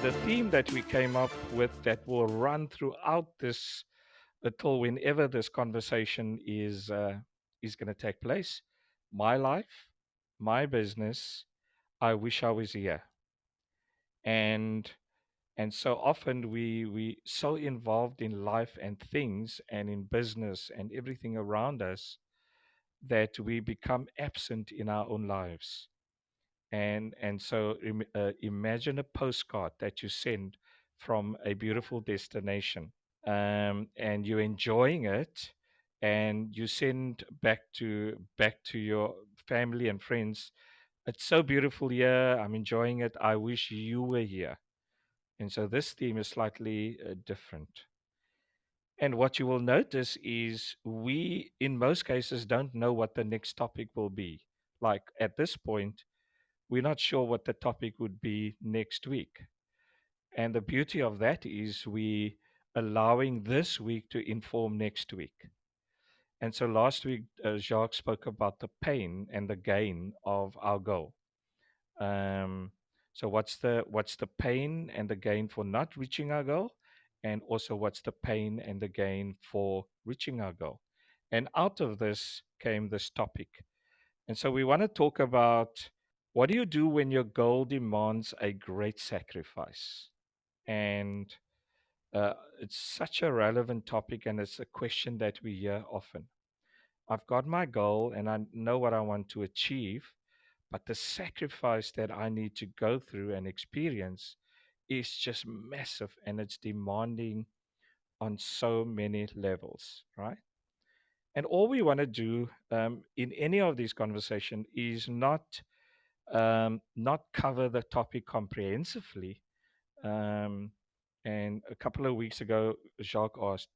the theme that we came up with that will run throughout this until whenever this conversation is going to take place. My life, my business. I wish I was here. And and so often we so involved in life and things and in business and everything around us that we become absent in our own lives. And so imagine a postcard that you send from a beautiful destination, and you're enjoying it, and you send back to your family and friends. It's so beautiful here. I'm enjoying it. I wish you were here. And so this theme is slightly different. And what you will notice is we, in most cases, don't know what the next topic will be. Like at this point, we're not sure what the topic would be next week. And the beauty of that is we allowing this week to inform next week. And so last week, Jacques spoke about the pain and the gain of our goal. Um, so what's the pain and the gain for not reaching our goal, and also what's the pain and the gain for reaching our goal? And out of this came this topic. And so we want to talk about what do you do when your goal demands a great sacrifice? And it's such a relevant topic, and it's a question that we hear often. I've got my goal and I know what I want to achieve, but the sacrifice that I need to go through and experience is just massive, and it's demanding on so many levels, right? And all we want to do in any of these conversations is not cover the topic comprehensively. Um, and a couple of weeks ago, Jacques asked,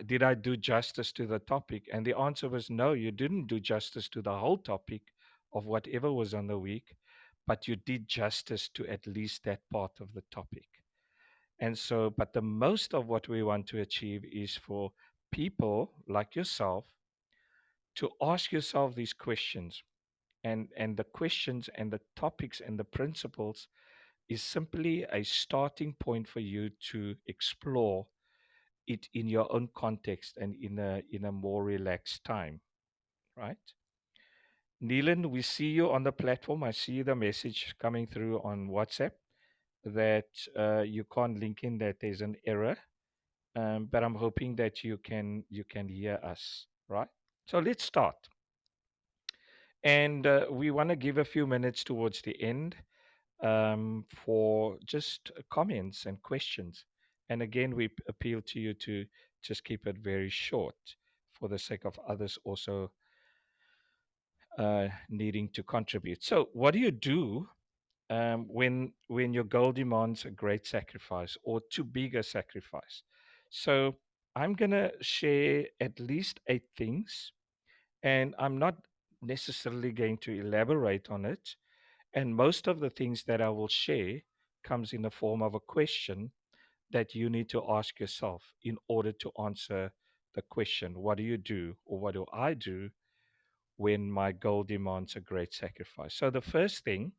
did I do justice to the topic? And the answer was no, you didn't do justice to the whole topic of whatever was on the week, but you did justice to at least that part of the topic. And so, but the most of what we want to achieve is for people like yourself to ask yourself these questions. And the questions and the topics and the principles is simply a starting point for you to explore it in your own context and in a more relaxed time, right? Neelan, we see you on the platform. I see the message coming through on WhatsApp that you can't link in, that there's an error. But I'm hoping that you can hear us, right? So let's start. And we want to give a few minutes towards the end for just comments and questions. And again, we appeal to you to just keep it very short for the sake of others also needing to contribute. So, what do you do when your goal demands a great sacrifice or too big a sacrifice? So, I'm going to share at least 8 things, and I'm not necessarily going to elaborate on it. And most of the things that I will share comes in the form of a question that you need to ask yourself in order to answer the question, what do you do or what do I do when my goal demands a great sacrifice? So the first thing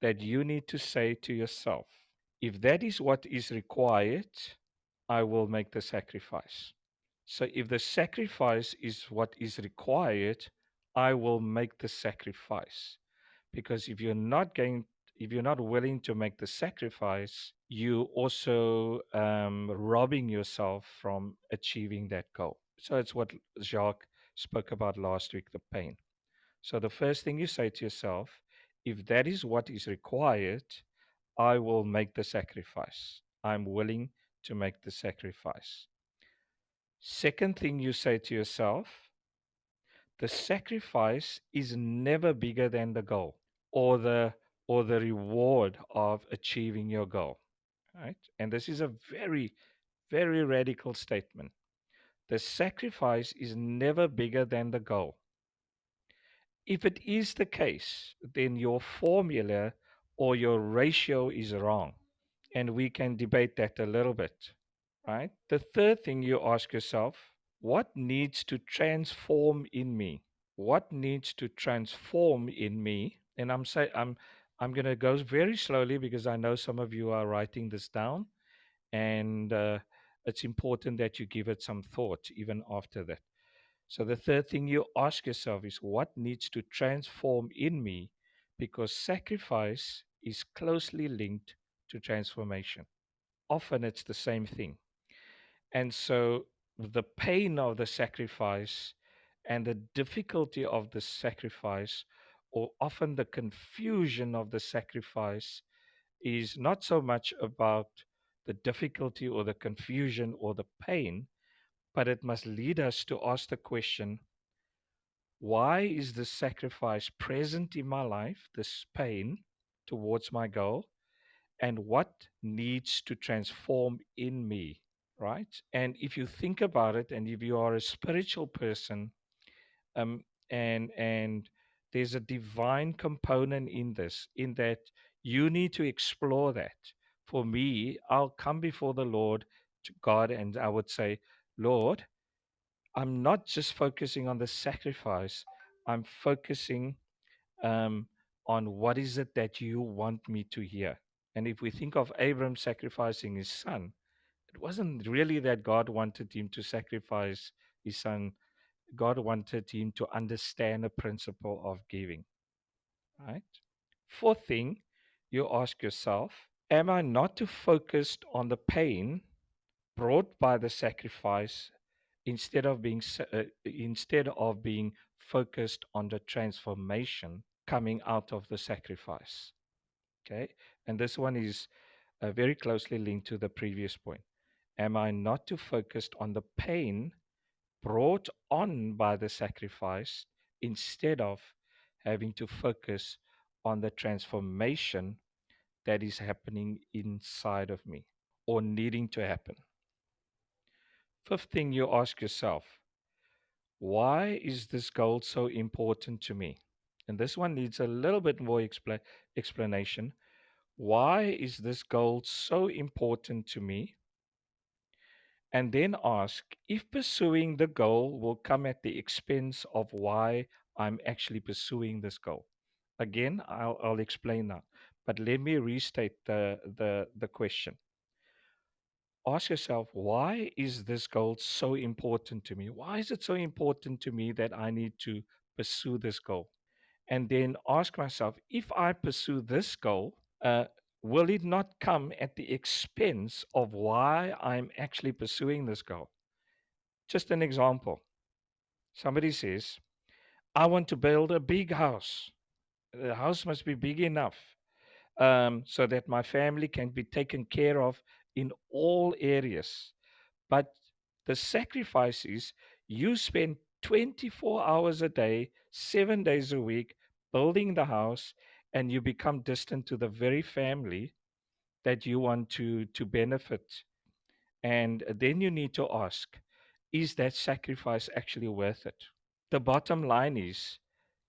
that you need to say to yourself, if that is what is required, I will make the sacrifice. So if the sacrifice is what is required, I will make the sacrifice. Because if you're not willing to make the sacrifice, you also robbing yourself from achieving that goal. So it's what Jacques spoke about last week, the pain. So the first thing you say to yourself, if that is what is required, I will make the sacrifice. I'm willing to make the sacrifice. Second thing you say to yourself, the sacrifice is never bigger than the goal, or the reward of achieving your goal, right? And this is a very, very radical statement. The sacrifice is never bigger than the goal. If it is the case, then your formula or your ratio is wrong, and we can debate that a little bit, right? The third thing you ask yourself, what needs to transform in me? What needs to transform in me? And I'm going to go very slowly because I know some of you are writing this down, and it's important that you give it some thought even after that. So, the third thing you ask yourself is what needs to transform in me, because sacrifice is closely linked to transformation. Often it's the same thing. And so, the pain of the sacrifice and the difficulty of the sacrifice, or often the confusion of the sacrifice, is not so much about the difficulty or the confusion or the pain, but it must lead us to ask the question, why is this sacrifice present in my life, this pain towards my goal, and what needs to transform in me, right? And if you think about it, and if you are a spiritual person, um, and there's a divine component in this, in that you need to explore that. For me, I'll come before the Lord, to God, and I would say, Lord, I'm not just focusing on the sacrifice. I'm focusing on what is it that you want me to hear. And if we think of Abram sacrificing his son, it wasn't really that God wanted him to sacrifice his son. God wanted him to understand the principle of giving, right? Fourth thing, you ask yourself, am I not too focused on the pain brought by the sacrifice, instead of being focused on the transformation coming out of the sacrifice? Okay, and this one is very closely linked to the previous point. Am I not too focused on the pain brought on by the sacrifice, instead of having to focus on the transformation that is happening inside of me or needing to happen? Fifth thing you ask yourself, why is this goal so important to me? And this one needs a little bit more explanation. Why is this goal so important to me? And then ask if pursuing the goal will come at the expense of why I'm actually pursuing this goal. Again, I'll explain now, but let me restate the question. Ask yourself, why is this goal so important to me? Why is it so important to me that I need to pursue this goal? And then ask myself, if I pursue this goal, uh, will it not come at the expense of why I'm actually pursuing this goal? Just an example. Somebody says, I want to build a big house. The house must be big enough, so that my family can be taken care of in all areas. But the sacrifice is you spend 24 hours a day, 7 days a week, building the house, and you become distant to the very family that you want to benefit. And then you need to ask, is that sacrifice actually worth it? The bottom line is,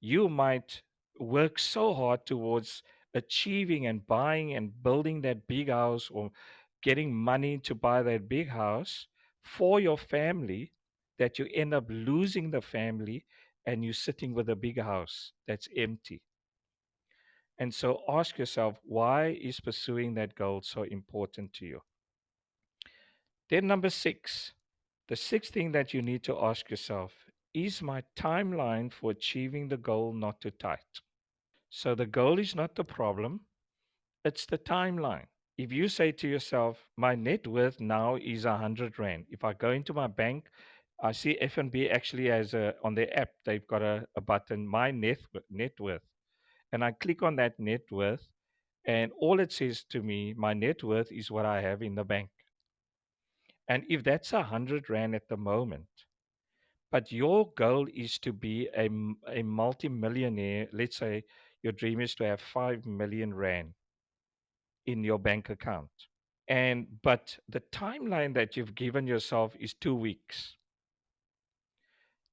you might work so hard towards achieving and buying and building that big house, or getting money to buy that big house for your family, that you end up losing the family and you're sitting with a big house that's empty. And so ask yourself, why is pursuing that goal so important to you? Then, number six, the sixth thing that you need to ask yourself, is my timeline for achieving the goal not too tight? So the goal is not the problem, it's the timeline. If you say to yourself, my net worth now is 100 Rand. If I go into my bank, I see FNB actually has on their app, they've got a button, my net worth. And I click on that net worth, and all it says to me, my net worth is what I have in the bank. And if that's 100 Rand at the moment, but your goal is to be a multi-millionaire. Let's say your dream is to have 5 million Rand in your bank account. But the timeline that you've given yourself is 2 weeks.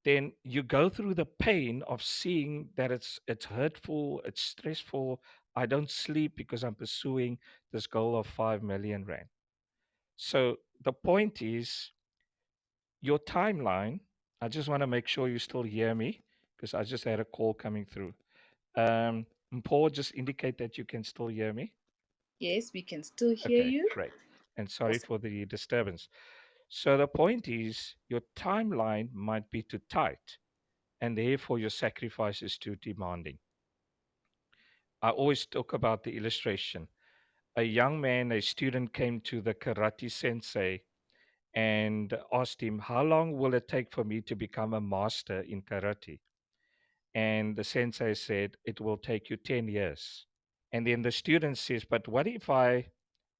Then you go through the pain of seeing that it's hurtful, it's stressful. I don't sleep because I'm pursuing this goal of 5 million Rand. So the point is, your timeline, I just want to make sure you still hear me, because I just had a call coming through. And Paul, just indicate that you can still hear me. Yes, we can still hear Okay, you. great. And sorry Awesome. for the disturbance. So the point is, your timeline might be too tight, and therefore your sacrifice is too demanding. I always talk about the illustration. A young man, a student, came to the karate sensei and asked him, "How long will it take for me to become a master in karate?" And the sensei said, "It will take you 10 years." And then the student says, "But what if I,"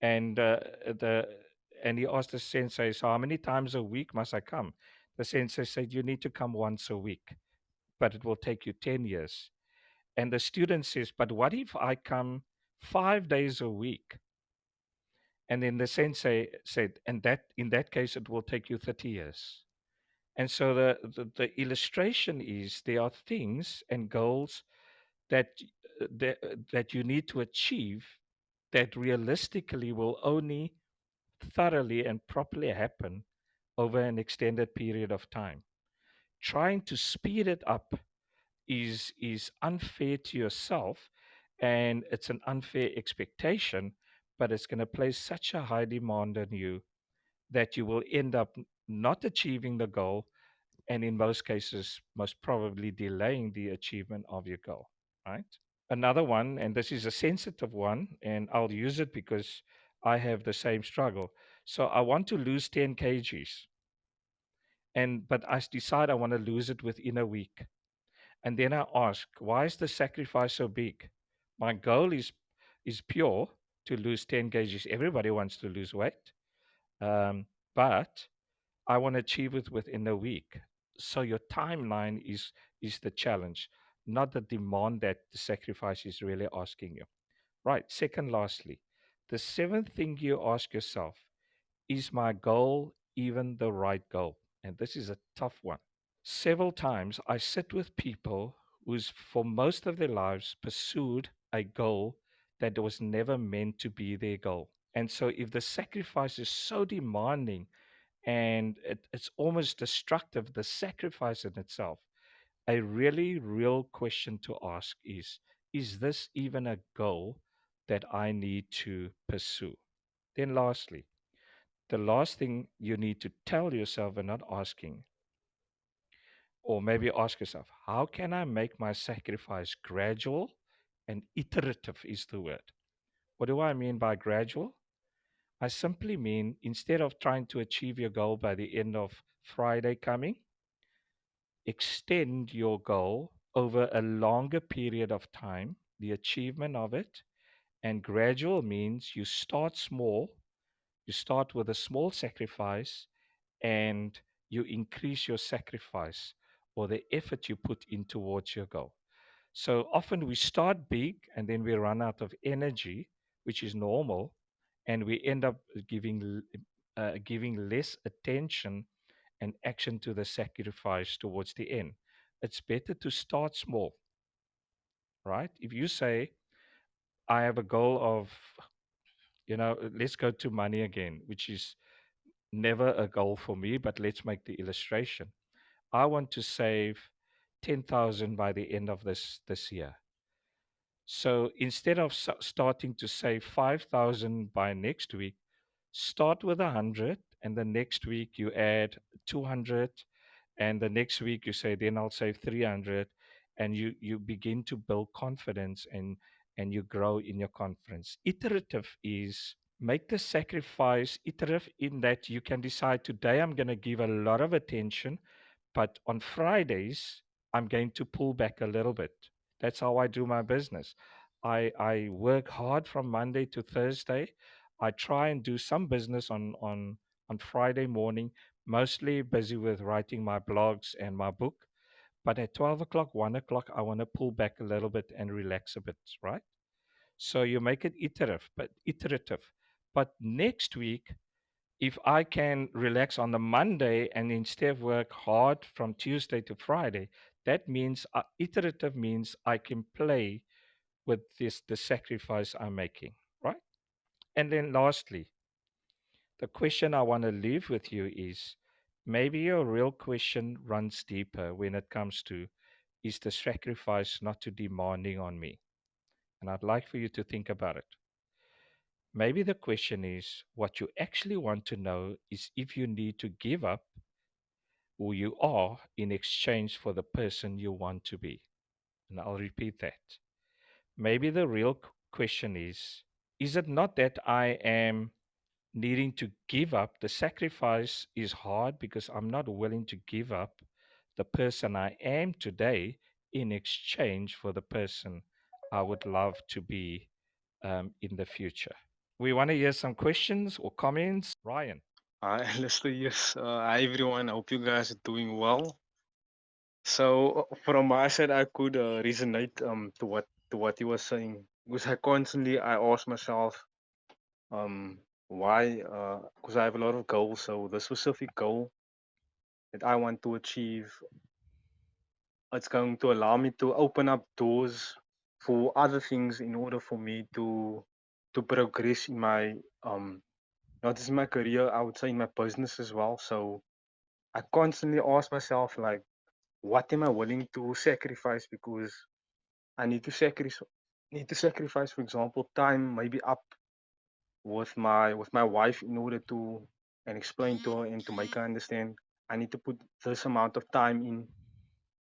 and the and he asked the sensei, "So how many times a week must I come?" The sensei said, "You need to come once a week, but it will take you 10 years." And the student says, "But what if I come 5 days a week?" And then the sensei said, "And that in that case, it will take you 30 years." And so the illustration is, there are things and goals that that you need to achieve that realistically will only thoroughly and properly happen over an extended period of time. Trying to speed it up is unfair to yourself, and it's an unfair expectation, but it's going to place such a high demand on you that you will end up not achieving the goal, and in most cases most probably delaying the achievement of your goal, right? Another one, and this is a sensitive one, and I'll use it because I have the same struggle. So I want to lose 10 kgs, and but I decide I want to lose it within a week. And then I ask, why is the sacrifice so big? My goal is pure, to lose 10 kgs. Everybody wants to lose weight, um, but I want to achieve it within a week. So your timeline is the challenge, not the demand that the sacrifice is really asking you. Right. Second, lastly, the seventh thing you ask yourself, is my goal even the right goal? And this is a tough one. Several times I sit with people who's for most of their lives pursued a goal that was never meant to be their goal. And so if the sacrifice is so demanding and it's almost destructive, the sacrifice in itself, a really real question to ask is this even a goal that I need to pursue? Then, lastly, the last thing you need to tell yourself and not asking, or maybe ask yourself, how can I make my sacrifice gradual and iterative? Is the word. What do I mean by gradual? I simply mean, instead of trying to achieve your goal by the end of Friday coming, extend your goal over a longer period of time, the achievement of it. And gradual means you start small, you start with a small sacrifice, and you increase your sacrifice or the effort you put in towards your goal. So often we start big and then we run out of energy, which is normal, and we end up giving less attention and action to the sacrifice towards the end. It's better to start small, right? If you say, I have a goal of, let's go to money again, which is never a goal for me, but let's make the illustration. I want to save 10,000 by the end of this year. So instead of starting to save 5,000 by next week, start with 100, and the next week you add 200, and the next week you say, then I'll save 300, and you begin to build confidence, and you grow in your confidence. Iterative is, make the sacrifice iterative in that you can decide, today I'm going to give a lot of attention, but on Fridays, I'm going to pull back a little bit. That's how I do my business. I work hard from Monday to Thursday. I try and do some business on Friday morning, mostly busy with writing my blogs and my book. But at 12 o'clock, 1 o'clock, I want to pull back a little bit and relax a bit, right? So you make it iterative. But next week, if I can relax on the Monday and instead work hard from Tuesday to Friday, that means iterative means I can play with the sacrifice I'm making, right? And then lastly, the question I want to leave with you is, maybe your real question runs deeper when it comes to, is the sacrifice not too demanding on me? And I'd like for you to think about it. Maybe the question is what you actually want to know is if you need to give up who you are in exchange for the person you want to be. And I'll repeat that. Maybe the real question is it not that I am needing to give up? The sacrifice is hard because I'm not willing to give up the person I am today in exchange for the person I would love to be in the future. We want to hear some questions or comments. Ryan. Hi, Alistair. Yes. Hi, everyone. I hope you guys are doing well. So, from my side, I could resonate to what you were saying because I ask myself why because I have a lot of goals. So the specific goal that I want to achieve, it's going to allow me to open up doors for other things in order for me to progress in my not just my career, I would say in my business as well. So I constantly ask myself like, what am I willing to sacrifice? Because I need to sacrifice, for example, time maybe up with my wife in order to and explain to her and to make her understand. I need to put this amount of time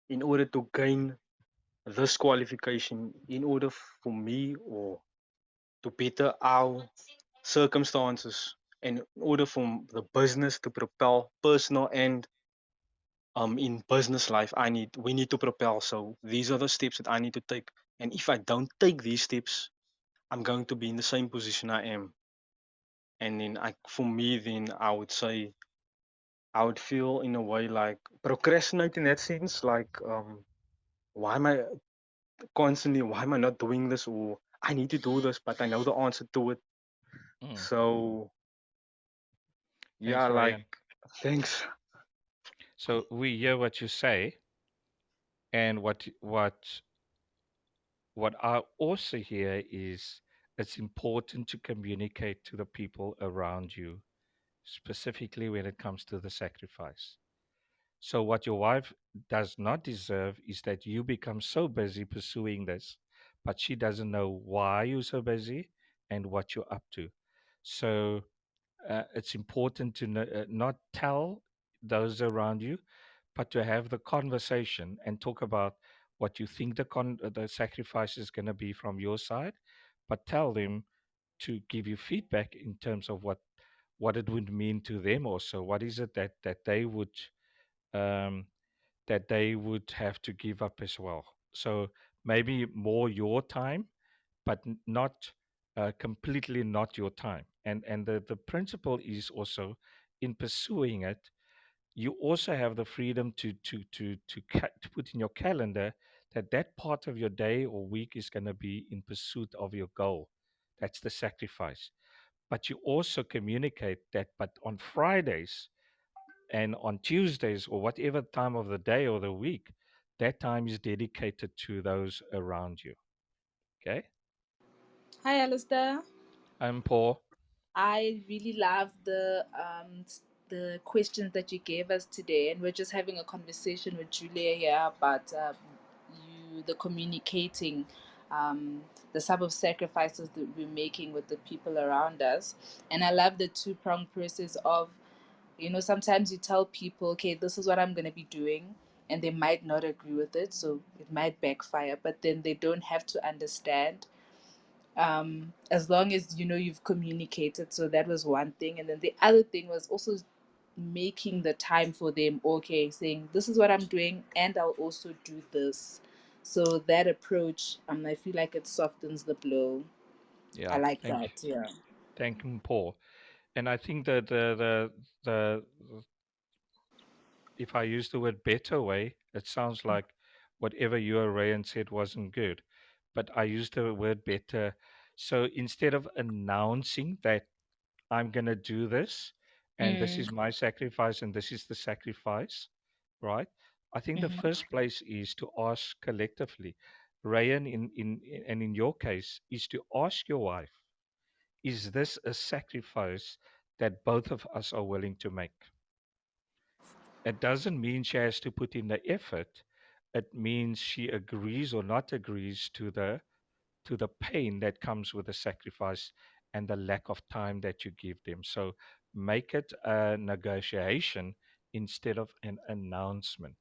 in order to gain this qualification in order for me or to better our circumstances and in order for the business to propel personal and in business life we need to propel. So these are the steps that I need to take, and if I don't take these steps, I'm going to be in the same position I am. And then for me, then I would say I would feel in a way like procrastinate in that sense, like why am I why am I not doing this, or I need to do this but I know the answer to it. Mm, So yeah, thanks, like Ryan. thanks. So we hear what you say, and what I also hear is it's important to communicate to the people around you, specifically when it comes to the sacrifice. So, what your wife does not deserve is that you become so busy pursuing this, but she doesn't know why you're so busy and what you're up to. So, it's important to not tell those around you, but to have the conversation and talk about what you think the sacrifice is going to be from your side, but tell them to give you feedback in terms of what it would mean to them also. What is it um, that they would have to give up as well? So maybe more your time, but not completely not your time. And the principle is also in pursuing it, you also have the freedom to put in your calendar that that part of your day or week is going to be in pursuit of your goal. That's the sacrifice. But you also communicate that, but on Fridays and on Tuesdays or whatever time of the day or the week, that time is dedicated to those around you. Okay. Hi, Alistair. I'm Paul. I really love the questions that you gave us today, and we're just having a conversation with Julia here about the communicating, the sum of sacrifices that we're making with the people around us. And I love the two-pronged process of, sometimes you tell people, okay, this is what I'm going to be doing, and they might not agree with it, so it might backfire, but then they don't have to understand, as long as you've communicated. So that was one thing, and then the other thing was also making the time for them, okay, saying this is what I'm doing and I'll also do this. So that approach, I feel like it softens the blow. I Yeah. like Thank you. that. Yeah. Thank you, Paul. And I think that the if I use the word better way, it sounds like whatever you or Rayan said wasn't good. But I used the word better. So instead of announcing that I'm going to do this and this Mm, is my sacrifice and this is the sacrifice, right? I think the mhm. first place is to ask collectively. Rayan, and in your case, is to ask your wife, is this a sacrifice that both of us are willing to make? It doesn't mean she has to put in the effort. It means she agrees or not agrees to the to the pain that comes with the sacrifice and the lack of time that you give them. So make it a negotiation instead of an announcement.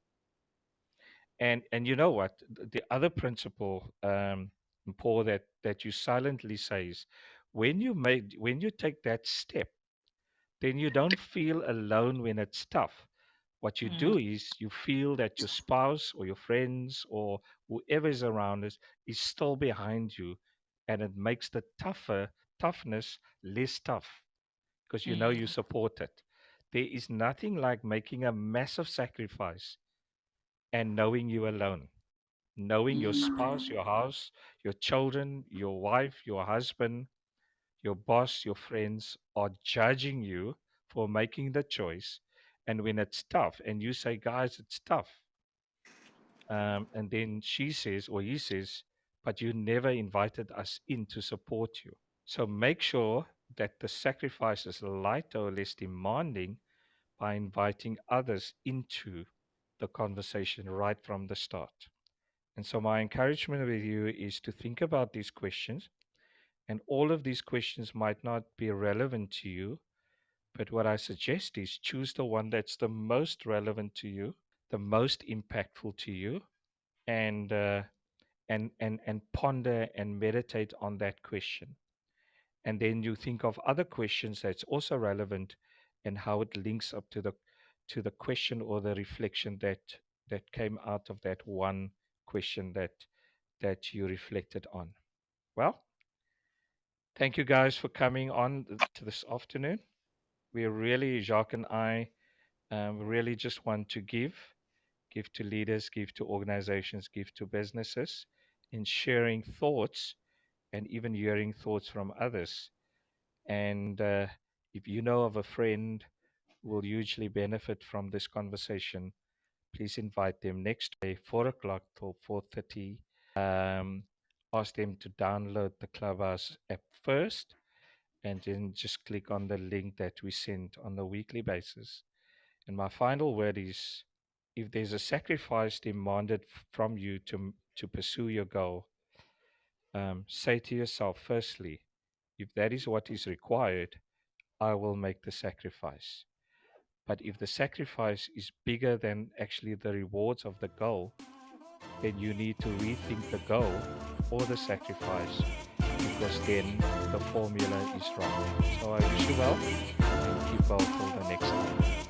And you know what? The other principle, Paul, that you silently say is when you take that step, then you don't feel alone when it's tough. What you Mm, do is you feel that your spouse or your friends or whoever is around us is still behind you, and it makes the toughness less tough because you know you mm, support it. There is nothing like making a massive sacrifice and knowing you alone, knowing your spouse, your house, your children, your wife, your husband, your boss, your friends are judging you for making the choice. And when it's tough, and you say, guys, it's tough. And then she says, or he says, but you never invited us in to support you. So make sure that the sacrifice is light or less demanding by inviting others into the conversation right from the start. And so, my encouragement with you is to think about these questions. And all of these questions might not be relevant to you, but what I suggest is choose the one that's the most relevant to you, the most impactful to you, and and ponder and meditate on that question. And then you think of other questions that's also relevant and how it links up to the question or the reflection that came out of that one question that you reflected on. Well, thank you guys for coming on to this afternoon. We really, Jacques and I, really just want to give to leaders, give to organizations, give to businesses in sharing thoughts and even hearing thoughts from others. And if you know of a friend who will hugely benefit from this conversation, please invite them next day, 4 o'clock till 4:30. Ask them to download the Clubhouse app first, and then just click on the link that we send on a weekly basis. And my final word is, if there's a sacrifice demanded from you to pursue your goal, say to yourself, firstly, if that is what is required, I will make the sacrifice. But if the sacrifice is bigger than actually the rewards of the goal, then you need to rethink the goal or the sacrifice, because then the formula is wrong. So I wish you well and keep well till the next time.